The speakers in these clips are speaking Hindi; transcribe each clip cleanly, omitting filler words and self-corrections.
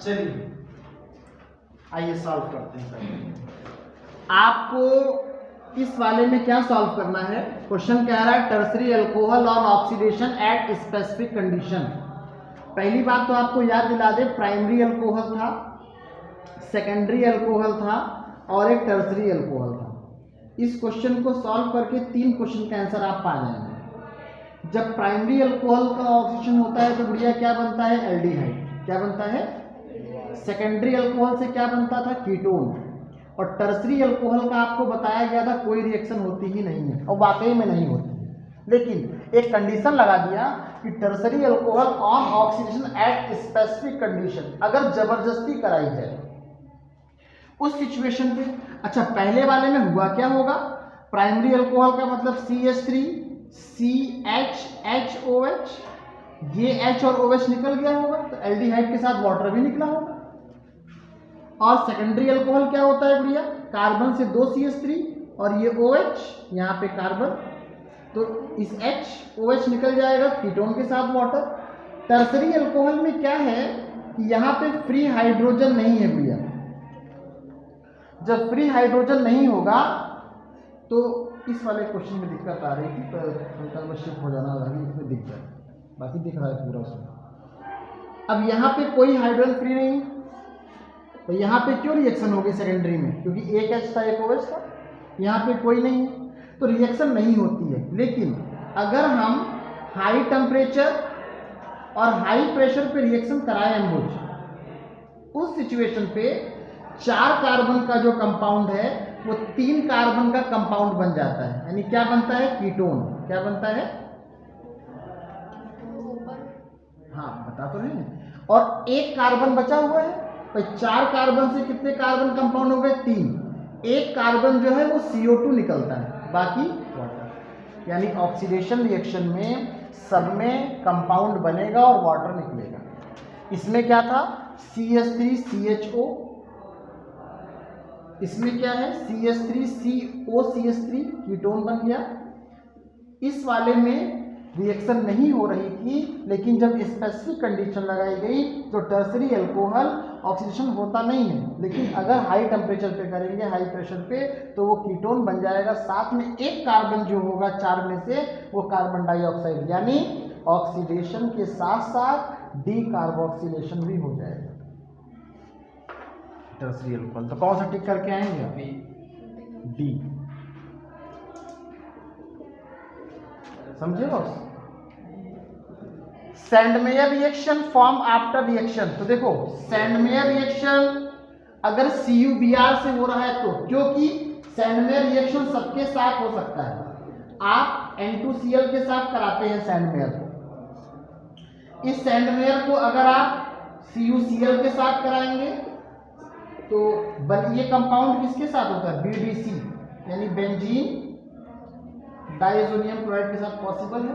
चलिए आइए सॉल्व करते हैं पहले। आपको इस वाले में क्या सॉल्व करना है? क्वेश्चन कह रहा है tertiary alcohol on oxidation at specific condition. पहली बात तो आपको याद दिला दे, प्राइमरी अल्कोहल था, सेकेंडरी अल्कोहल था और एक टर्सरी अल्कोहल था। इस क्वेश्चन को सॉल्व करके 3 क्वेश्चन का आंसर आप पा जाएंगे। जब प्राइमरी अल्कोहल का ऑक्सीडेशन होता है तो बढ़िया क्या बनता है? एल्डिहाइड। क्या बनता है? सेकेंडरी अल्कोहल से क्या बनता था? कीटोन। और टर्सरी अल्कोहल का आपको बताया गया था कोई रिएक्शन होती ही नहीं है, और वाकई में नहीं होती है, लेकिन एक कंडीशन लगा दिया कि tertiary alcohol on oxidation at specific condition, अगर जबरदस्ती कराई जाए उस सिचुएशन पे। अच्छा, पहले वाले में हुआ क्या होगा? प्राइमरी अल्कोहल का मतलब CH3 CHHOH, ये H और OH निकल गया होगा तो एल्डिहाइड के साथ वाटर भी निकला होगा। और सेकेंडरी अल्कोहल क्या होता है भैया? कार्बन से 2 CH3 और ये OH, यहाँ पे कार्बन, तो इस HOH निकल जाएगा कीटोन के साथ वाटर। टर्सरी अल्कोहल में क्या है कि यहाँ पे फ्री हाइड्रोजन नहीं है भैया। जब फ्री हाइड्रोजन नहीं होगा तो इस वाले क्वेश्चन में दिक्कत आ रही थी, पर शिफ्ट हो जाना लगा, इसमें दिख जाए, बाकी दिख रहा है पूरा उसमें। अब यहाँ पे कोई हाइड्रोजन फ्री नहीं, तो यहाँ पे क्यों रिएक्शन होगी सेकेंडरी में? क्योंकि एक H था एक OH था, यहाँ पे कोई नहीं है तो रिएक्शन नहीं होती है। लेकिन अगर हम हाई टेम्परेचर और हाई प्रेशर पे रिएक्शन कराएं अम्बुज, उस सिचुएशन पे 4 कार्बन का जो कंपाउंड है वो 3 कार्बन का कंपाउंड बन जाता है, यानी क्या बनता है? कीटोन। क्या बनता है? हाँ बता तो नहीं। और 1 कार्बन बचा हुआ है, तो 4 कार्बन से कितने कार्बन कंपाउंड हो गए? 3। 1 कार्बन जो है वो CO2 निकलता है, बाकी वाटर। यानी ऑक्सीडेशन रिएक्शन में सब में कंपाउंड बनेगा और वाटर निकलेगा। इसमें क्या था? CH3 CHO, इसमें क्या है? CH3 COCH3, कीटोन बन गया। इस वाले में रिएक्शन नहीं हो रही थी, लेकिन जब स्पेसिफिक कंडीशन लगाई गई तो टर्सरी अल्कोहल ऑक्सीडेशन होता नहीं है, लेकिन अगर हाई टेम्परेचर पे करेंगे, हाई प्रेशर पे, तो वो कीटोन बन जाएगा। साथ में 1 कार्बन जो होगा 4 में से वो कार्बन डाइऑक्साइड, यानी ऑक्सीडेशन के साथ साथ डीकार्बोक्सिलेशन भी हो जाएगा टर्सरी अल्कोहल। तो कौन सा टिक करके आएंगे? डी। समझे boss? Sandmeyer reaction form after reaction. तो देखो सैंडमेयर रिएक्शन अगर CuBr से हो रहा है तो, क्योंकि सैंडमेयर रिएक्शन सबके साथ हो सकता है। आप N2Cl के साथ कराते हैं सैंडमेयर को, इस सैंडमेयर को अगर आप CuCl के साथ कराएंगे तो ये कंपाउंड किसके साथ होता है? BDC, यानी बेंजीन डाइसोनियम क्लोराइड के साथ पॉसिबल है।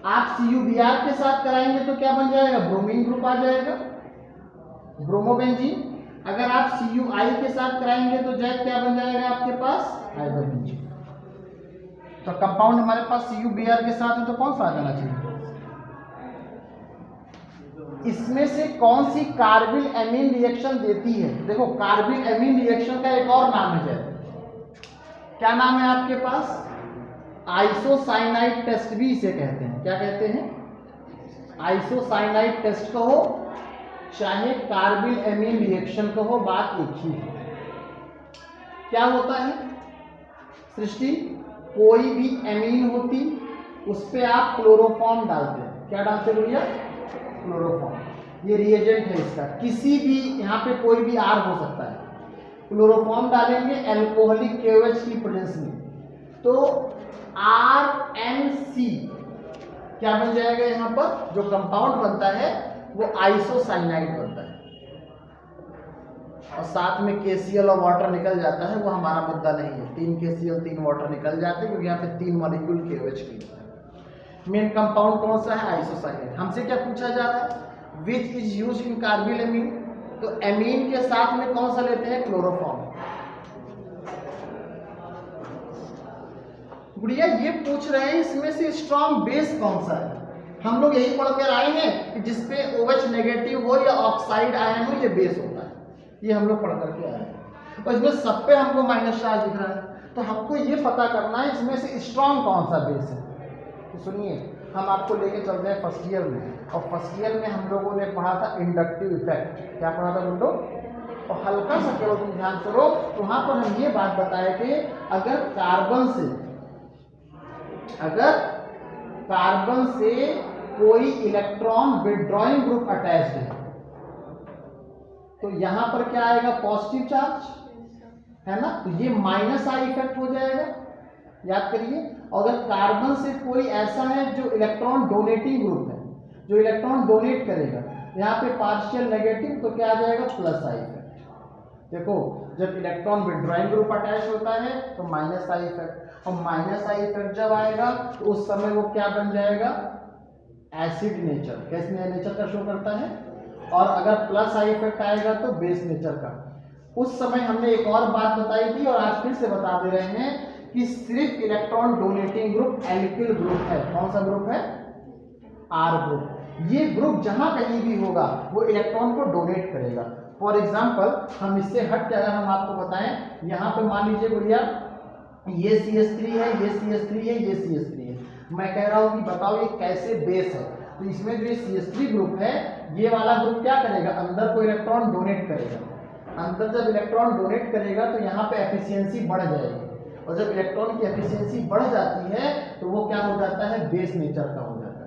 आप CuBr के साथ कराएंगे तो क्या बन जाएगा? ब्रोमीन ग्रुप आ जाएगा, ब्रोमोबेंजीन। अगर आप CuI के साथ कराएंगे तो जैक क्या बन जाएगा आपके पास? हाइड्रोबेंजीन। तो कंपाउंड हमारे पास CuBr के साथ है तो कौन सा आ जाना चाहिए? इसमें से कौन सी कार्बिल एमीन रिएक्शन देती है? देखो कार्बिल एमीन रिएक्शन का एक और नाम है, क्या नाम है आपके पास? आइसोसाइनाइड टेस्ट भी इसे कहते हैं। क्या कहते हैं? आइसोसाइनाइड टेस्ट कहो चाहे कार्बिल एमीन रिएक्शन कहो, बात एक ही है। क्या होता है सृष्टि? कोई भी एमीन होती उस पे आप क्लोरोफॉर्म डालते हैं। क्या डालते भैया? क्लोरोफॉर्म। ये रिएजेंट है इसका, किसी भी यहाँ पे कोई भी R हो सकता है। क्लोरोफॉर्म डालेंगे एल्कोहलिक KOH की प्रेजेंस में, तो RNC क्या बन जाएगा? यहाँ पर जो कंपाउंड बनता है वो आइसोसाइनाइड बनता है, और साथ में KCl और वाटर निकल जाता है। वो हमारा मुद्दा नहीं है, 3 KCl 3 वाटर निकल जाते हैं, क्योंकि यहाँ पे 3 मॉलिक्यूल KOH की है। मेन कंपाउंड कौन सा है? आइसोसाइनाइड। हमसे क्या पूछा जा रहा है? Which is used in carbyl amine, तो एमीन के साथ में कौन सा लेते हैं? क्लोरोफॉर्म। गुड़िया ये पूछ रहे हैं इसमें से स्ट्रॉन्ग बेस कौन सा है? हम लोग यही पढ़कर आए हैं कि जिसपे OH नेगेटिव हो या ऑक्साइड आयन हो ये बेस होता है, ये हम लोग पढ़ करके आए हैं। और इसमें सब पे हमको माइनस चार्ज दिख रहा है, तो हमको ये पता करना है इसमें से स्ट्रॉन्ग कौन सा बेस है। तो सुनिए, हम आपको लेके चलते हैं फर्स्ट ईयर में, और फर्स्ट ईयर में हम लोगों ने पढ़ा था इंडक्टिव इफेक्ट। क्या पढ़ा था गुंडो? और हल्का सा केवल तुम ध्यान करो, तो वहां पर हम ये बात बताए थे कार्बन से कोई इलेक्ट्रॉन विड्रॉइंग ग्रुप अटैच्ड है तो यहां पर क्या आएगा? पॉजिटिव चार्ज, है ना? तो ये माइनस आई इफेक्ट हो जाएगा, याद करिए। अगर कार्बन से कोई ऐसा है जो इलेक्ट्रॉन डोनेटिंग ग्रुप है, जो इलेक्ट्रॉन डोनेट करेगा, यहाँ पे पार्शियल नेगेटिव, तो क्या आ जाएगा? Plus I effect. देखो, जब इलेक्ट्रॉन विड्रॉइंग ग्रुप अटैच होता है तो माइनस आई इफेक्ट, और माइनस आई इफेक्ट जब आएगा तो उस समय वो क्या बन जाएगा? Acid nature. कैसे नेचर का शो करता है। और अगर प्लस आई इफेक्ट आएगा तो बेस नेचर का। उस समय हमने एक और बात बताई थी और आज फिर से बता दे रहे हैं कि सिर्फ electron donating group alkyl group है। कौन सा ग्रुप है? Are group. ये ग्रुप जहां कहीं भी होगा वो इलेक्ट्रॉन को डोनेट करेगा। फॉर एग्जाम्पल, हम इससे हट के अगर हम आपको बताएं, यहाँ पे मान लीजिए भैया ये CH3 है, ये CH3 है, ये CH3 है। मैं कह रहा हूँ कि बताओ ये कैसे बेस है। तो इसमें जो ये CH3 ग्रुप है, ये वाला ग्रुप क्या करेगा? अंदर को इलेक्ट्रॉन डोनेट करेगा। अंदर जब इलेक्ट्रॉन डोनेट करेगा तो यहाँ पे एफिशिएंसी बढ़ जाएगी, और जब इलेक्ट्रॉन की एफिशिएंसी बढ़ जाती है तो वो क्या हो जाता है? बेस नेचर का हो जाता है।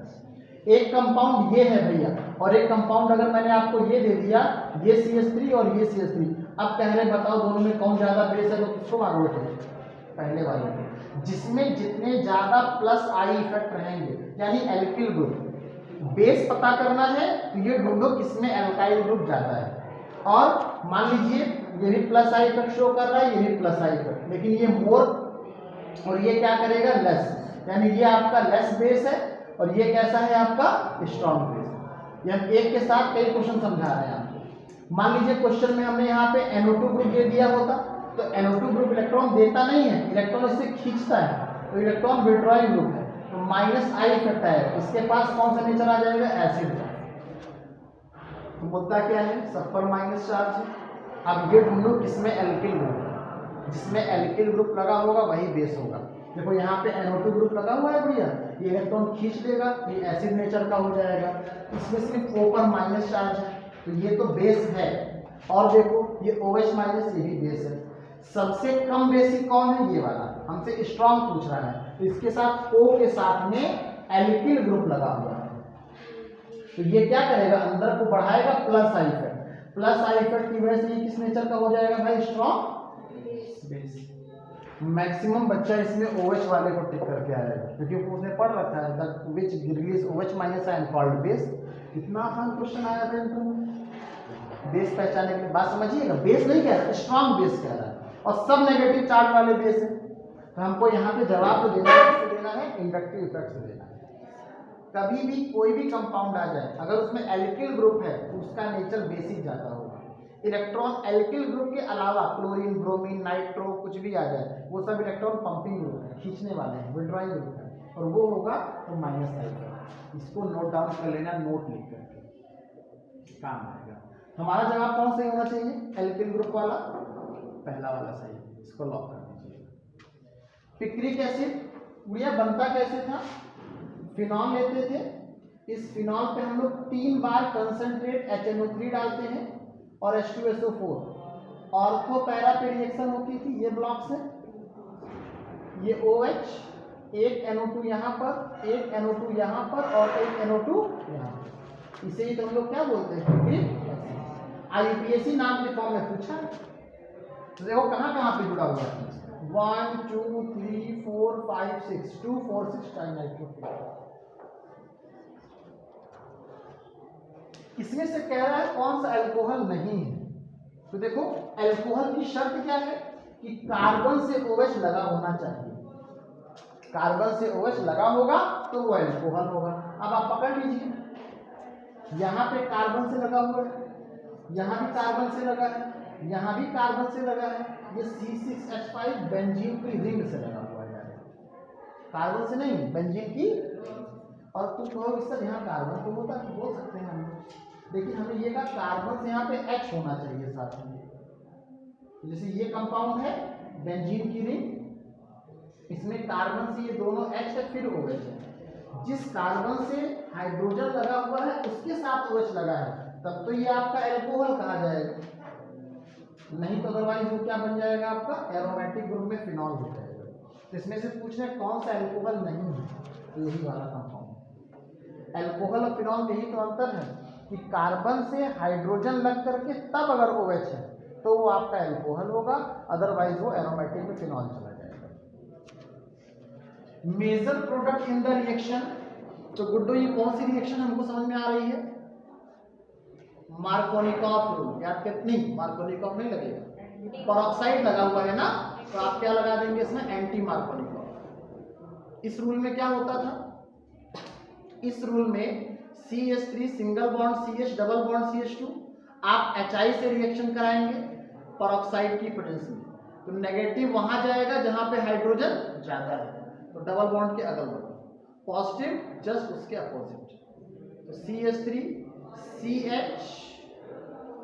एक कंपाउंड ये है भैया, और एक कंपाउंड अगर मैंने आपको ये दे दिया, ये CH3 और ये CH3, अब पहले बताओ दोनों में कौन ज्यादा बेस है? तो किसको मारोगे? पहले वाले को, जिसमें जितने ज्यादा प्लस आई इफेक्ट रहेंगे, यानी एल्किल ग्रुप। बेस पता करना है तो ये ढूंढो किसमें एल्काइल ग्रुप ज्यादा है। और मान लीजिए ये भी प्लस आई इफेक्ट शो कर रहा है, ये भी प्लस आई इफेक्ट, लेकिन ये मोर और ये क्या करेगा? लेस, यानी ये आपका लेस बेस है और ये कैसा है? आपका स्ट्रॉन्ग बेस है। ये हम एक के साथ कई क्वेश्चन समझा रहे हैं आपको। मान लीजिए क्वेश्चन में हमने यहाँ पे NO2 ग्रुप दे दिया होता, तो NO2 ग्रुप इलेक्ट्रॉन देता नहीं है, इलेक्ट्रॉन इससे खींचता है, तो इलेक्ट्रॉन विड्रॉइंग ग्रुप है, तो माइनस आई इफेक्ट है। इसके पास कौन सा नेचर आ जाएगा? एसिड का। तो मुद्दा क्या है? सब पर माइनस चार्ज है। अब ये ढूंढो किसमें एल्किल ग्रुप है। जिसमें एल्किल ग्रुप लगा होगा वही बेस होगा। देखो यहाँ पे NO2 ग्रुप लगा हुआ है भैया, ये इलेक्ट्रॉन खींच लेगा, ये एसिड नेचर का हो जाएगा। इसमें सिर्फ O पर माइनस चार्ज है, तो ये तो बेस है। और देखो ये OH माइनस, ये भी बेस है। सबसे कम बेसिक कौन है? ये वाला। हमसे स्ट्रॉन्ग पूछ रहा है, तो इसके साथ O के साथ में एल्किल ग्रुप लगा हुआ है, तो ये क्या करेगा? अंदर को बढ़ाएगा plus I effect. Plus I effect की वजह से ये किस नेचर का हो जाएगा भाई? Strong base. मैक्सिमम बच्चा इसमें OH वाले को टिक करके आएगा, क्योंकि उसने पढ़ रखा है that which release OH minus and called base. इतना आसान क्वेश्चन आया था इनको बेस पहचानने के लिए। बात समझिएगा, बेस नहीं कह रहा, स्ट्रॉन्ग बेस कह रहा है, और सब नेगेटिव चार्ज वाले बेस है। तो हमको यहाँ पे जवाब तो देना है, किससे देना है? इंडक्टिव इफेक्ट से देना है। कभी भी कोई भी कंपाउंड आ जाए, अगर उसमें एल्किल ग्रुप है तो उसका नेचर बेसिक ज्यादा होगा। इलेक्ट्रॉन एल्किल ग्रुप के अलावा क्लोरीन, ब्रोमीन, नाइट्रो कुछ भी आ जाए, वो सब इलेक्ट्रॉन पंपिंग ग्रुप है, खींचने वाले हैं, विड्रॉइंग ग्रुप है, और वो होगा तो माइनस आई का। इसको नोट डाउन कर लेना, नोट लिख करके काम आएगा। हमारा जवाब कौन सही होना चाहिए? एल्किल ग्रुप वाला, पहला वाला सही। इसको लॉक कर दीजिए। पिक्रिक एसिड भैया बनता कैसे था? फिनॉल लेते थे, इस फिनॉल पे हम लोग 3 बार कंसंट्रेट HNO3 डालते हैं और H2SO4, ऑर्थो पैरा पे रिएक्शन होती थी। ये ब्लॉक से ये OH, एक NO2 यहाँ पर, एक NO2 यहाँ पर और एक NO2 यहाँ पर, इसे ही तो हम लोग क्या बोलते हैं? Picric acid. IUPAC नाम के फॉर्म में पूछा, तो देखो कहाँ कहाँ पे जुड़ा हुआ है? 1 2 3 4 5 6 2 4 6 ट्राइनाइट्रोफिनॉल। इसमें से कह रहा है कौन सा अल्कोहल नहीं है। तो देखो अल्कोहल की शर्त क्या है कि कार्बन से OH लगा होना चाहिए। कार्बन से OH लगा होगा तो वो अल्कोहल होगा। अब आप पकड़ लीजिए, यहाँ पे कार्बन से लगा हुआ है, यहाँ भी कार्बन से लगा है, यहाँ भी कार्बन से लगा है, ये C6H5 बेंजीन की रिंग से लगा हुआ है। कार्बन से नहीं, बेंजीन की। और तुम कहोगे सर यहाँ कार्बन तो होता है, बोल सकते हैं हम, लेकिन हमें ये कहा कार्बन से यहाँ पे H होना चाहिए साथ में। जैसे ये कंपाउंड है बेंजीन की रिंग, इसमें कार्बन से ये दोनों H है फिर OH है। जिस कार्बन से हाइड्रोजन लगा हुआ है उसके साथ OH लगा है, तब तो ये आपका एल्कोहल कहा जाएगा, नहीं तो अदरवाइज वो क्या बन जाएगा आपका एरोमेटिक ग्रुप में फिनॉल हो जाएगा। तो इसमें से पूछना है कौन सा एल्कोहल नहीं है, तो यही वाला कंपाउंड। एल्कोहल और फिनॉल में यही तो अंतर है कि कार्बन से हाइड्रोजन लग करके तब अगर OH है तो वो आपका एल्कोहल होगा, अदरवाइज वो एरोमेटिक में फिनॉल चला जाएगा। Major product in the reaction, तो गुड्डो ये कौन सी रिएक्शन हमको समझ में आ रही है? मार्कोनिकॉफ रूल, याद कर नहीं, मार्कोनिकॉफ नहीं लगेगा, परऑक्साइड लगा हुआ है ना, तो आप क्या लगा देंगे इसमें? Anti Markovnikov. इस रूल में क्या होता था? इस रूल में CH3 single bond CH double bond CH2 आप HI से रिएक्शन कराएंगे परऑक्साइड की प्रेजेंस में, तो नेगेटिव वहां जाएगा जहां पे हाइड्रोजन ज्यादा है, तो डबल बॉन्ड के अगल बगल, पॉजिटिव जस्ट उसके अपोजिट, तो CH3 CH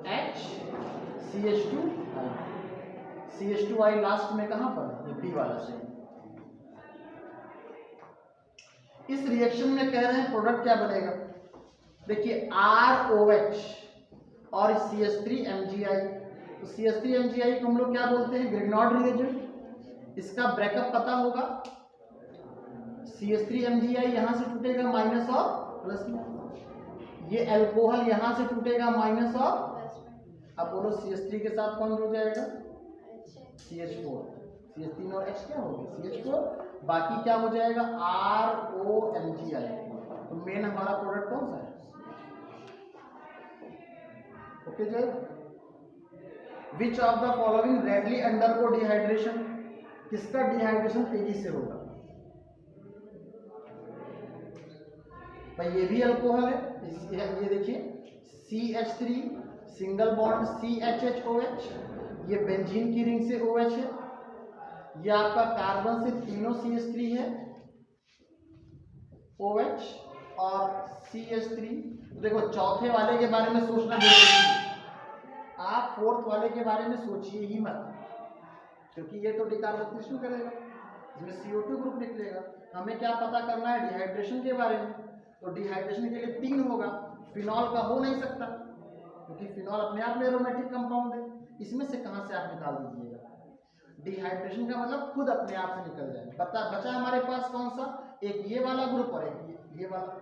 H CH2 CH2I last में कहां पर? ये P वाला से। इस रिएक्शन में कह रहे हैं प्रोडक्ट क्या बनेगा? देखिए ROH और CH3MgI, तो CH3MgI को हम लोग क्या बोलते हैं? ग्रिग्नॉड रिएजेंट। इसका ब्रेकअप पता होगा, CH3MgI यहां से टूटेगा माइनस और प्लस में, ये अल्कोहल यहां से टूटेगा माइनस और, अब बोलो CH3 के साथ कौन जुड़ जाएगा? CH4, CH3 और H क्या होगा? CH4, बाकी क्या हो जाएगा? ROMgI। तो मेन हमारा प्रोडक्ट कौन सा है? ओके जी। Which of the following readily undergo dehydration, किसका डिहाइड्रेशन तेजी से होगा? भाई ये भी अल्कोहल है, ये देखिए CH3 सिंगल बॉन्ड CHHOH, ये बेंजीन की रिंग से OH है, ये आपका कार्बन से तीनों CH3 है OH और CH3। देखो चौथे वाले के बारे में सोचना जरूरी है, आप फोर्थ वाले के बारे में सोचिए ही मत, क्योंकि ये तो डिकार्बोक्सिलेशन करेगा, इसमें CO2 ग्रुप निकलेगा। हमें क्या पता करना है? डिहाइड्रेशन के बारे में, तो डिहाइड्रेशन के लिए 3 होगा, फिनॉल का हो नहीं सकता क्योंकि फिनॉल अपने आप में एरोमेटिक कंपाउंड है, इसमें से कहां से आप निकाल दीजिएगा? डिहाइड्रेशन का मतलब खुद अपने आप से निकल जाए। बचा हमारे पास कौन सा? एक ये वाला ग्रुप और एक ये वाला,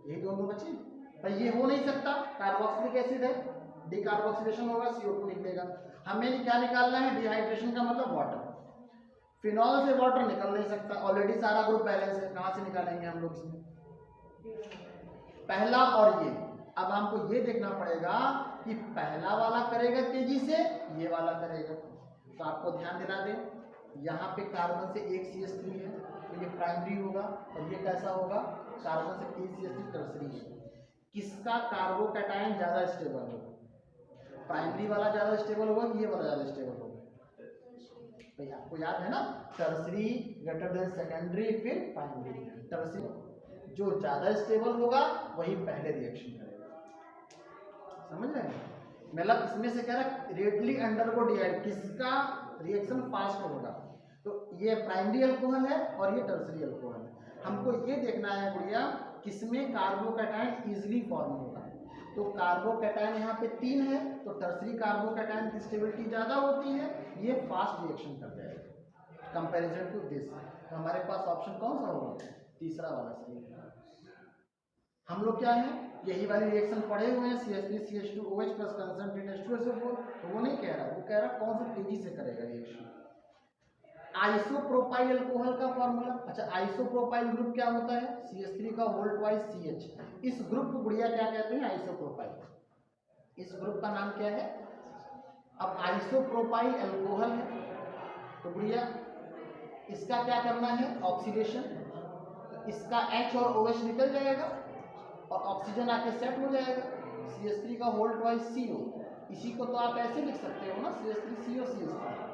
ये दोनों बचे। भाई ये हो नहीं सकता, कार्बोक्सिलिक एसिड है, डिकार्बोक्सिलेशन होगा, CO2 निकलेगा। हमें क्या निकालना है? डिहाइड्रेशन का मतलब वाटर, फिनॉल से वाटर निकल नहीं सकता, ऑलरेडी सारा ग्रुप बैलेंस है, कहां से निकालेंगे हम लोग इसमें? पहला और ये। अब हमको ये देखना पड़ेगा कि पहला वाला करेगा तेजी से, ये वाला करेगा, तो आपको ध्यान दिला दें यहाँ पे कार्बन से एक CH3 है, तो ये प्राइमरी होगा, और ये कैसा होगा? कार्बन से 3 CH3 टर्सरी है। किसका कार्बोकैटायन ज्यादा स्टेबल होगा? प्राइमरी वाला ज्यादा स्टेबल होगा कि ये वाला ज्यादा स्टेबल होगा? भाई आपको याद है ना, टर्सरी ग्रेटर देन सेकेंडरी फिर प्राइमरी। टर्सरी जो ज्यादा स्टेबल होगा वही पहले रिएक्शन करेगा, समझ रहे हैं? मतलब इसमें से कह रहा है रेडली अंडरगो डिहाइड, किसका रिएक्शन फास्ट होगा? तो ये प्राइमरी अल्कोहल है और ये टर्सरी अल्कोहल है। हमको ये देखना है गुड़िया किसमें कार्बोकैटायन इजीली फॉर्म होगा। तो कार्बोकैटायन यहाँ पे 3 है, तो टर्सरी कार्बोकैटायन की स्टेबिलिटी ज्यादा होती है, ये फास्ट रिएक्शन कर जाएगा कंपैरिजन टू दिस। तो हमारे पास ऑप्शन कौन सा होगा? तीसरा वाला सही है। हम लोग क्या है, यही वाली रिएक्शन पढ़े हुए हैं, CH3 CH2OH plus concentrate H2SO4, तो वो नहीं कह रहा, वो कह रहा कौन सा तेजी से करेगा रिएक्शन। आइसोप्रोपाइल अल्कोहल का फॉर्मूला, अच्छा आइसोप्रोपाइल ग्रुप क्या होता है? CH3 का होल ट्वाइस CH। इस ग्रुप को गुड़िया क्या कहते हैं? आइसोप्रोपाइल। इस ग्रुप का नाम क्या है? अब आइसोप्रोपाइल अल्कोहल है, तो गुड़िया इसका क्या करना है? ऑक्सीडेशन, इसका H और OH निकल जाएगा और ऑक्सीजन आके सेट हो जाएगा, CH3 का होल ट्वाइस CO। इसी को तो आप ऐसे लिख सकते हो ना, CH3CO CH3।